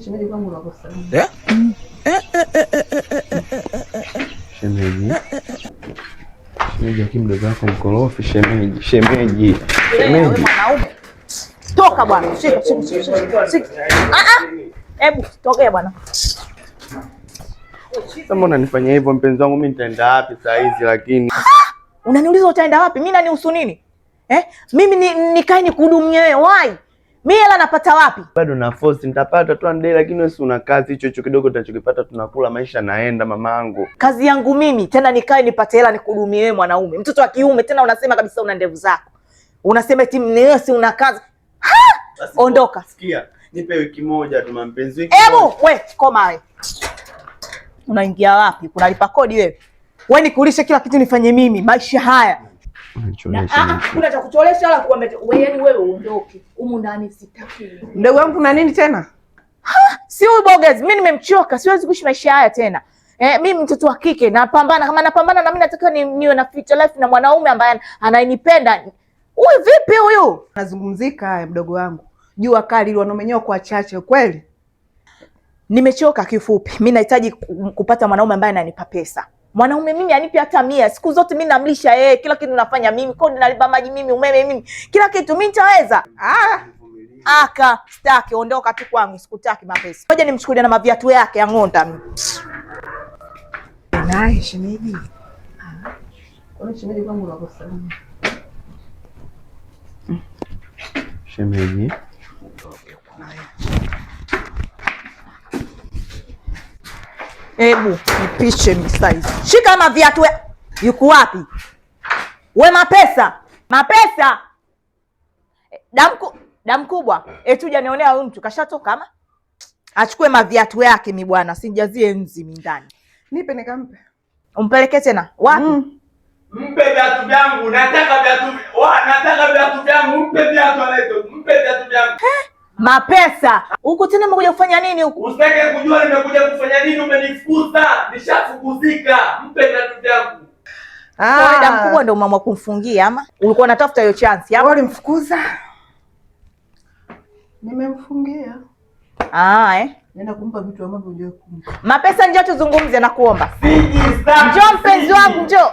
Shemeji kwangu unakosa. Shemeji. Shemeji akimdogo wako mkorofi shemeji. Shemeji. Shemeji. Toka bwana. Shika. Hebu tokea bwana. Sasa mbona nifanya hivyo mpenzi wangu, mimi nitaenda wapi saa hizi lakini? Unaniuliza utaenda wapi? Mimi nanihusu nini? Mimi nikae nikuhudumie wewe. Why? Mimi hela napata wapi? Bado na force nitapata tu ndee, lakini wewe una kazi, hicho kidogo tunachokipata tunakula, maisha naenda mamangu. Kazi yangu mimi tena nikae nipate hela nikuhudumie wewe mwanaume. Mtoto wa kiume tena unasema kabisa una ndevu zako. Unasema eti mnesi una kazi. Ondoka. Sikia, nipe wiki moja tu mpenzi wiki. Hebu wewe koma wewe. Unaingia wapi? Kunalipa kodi wewe? Wewe nikulishe kila kitu nifanye mimi maisha haya. Kuna cha kucholesha wala kuambia wewe, yani wewe uondoke. Humu ndani sitaki. Mdogo wangu kuna nini tena? Si huyu bogezi, mimi nimemchoka, siwezi kuishi maisha haya tena. Mimi mtoto wa kike napambana, kama napambana na mimi nataka niwe na future life na mwanaume ambaye anayenipenda. Huyu vipi huyu? Nazungumzika haya mdogo wangu. Jua kali wanamenyoa kwa chache kweli. Nimechoka kifupi. Mimi nahitaji kupata mwanaume ambaye ananipa pesa. Mwanaume mimi anipi hata 100. Siku zote mimi namlisha yeye, kila kitu nafanya mimi, kodi nalipa maji mimi, umeme mimi. Kila kitu mimi nitaweza. Aka, sitaki, ondoka tu kwangu, sikutaki mapesa. Ngoja nimchukulie na maviatu yake ya ng'onda mimi. Naye shemeji. Kwa shemeji kwangu unakosa. Shemeji. Hebu nipishe msaizi. Shika maviatu. Yuko wapi? We mapesa. Mapesa. Damu kubwa. Tuja nionea huyu mtu kashatoka ama? Achukue maviatu yake mi bwana, sijazie nzi mi ndani. Nipe nikampe. Umpeleke tena. Wapi? Mpe viatu vyangu. Nataka viatu vyangu. Mpe viatu anaito. Mpe viatu vyangu. Mapesa. Huko tena umekuja kufanya nini huko? Usitake kujua nimekuja kufanya nini, umenifukuza. Nishafukuzika. Mpe viatu vyangu. Kwa damu kubwa ndio umeamua kumfungia ama? Ulikuwa unatafuta hiyo chance ama? Ulimfukuza? Nimemfungia. Nenda kumpa vitu ambavyo hujui kumpa. Mapesa njoo tuzungumze na kuomba. Siji sana. Njoo mpenzi wangu njoo.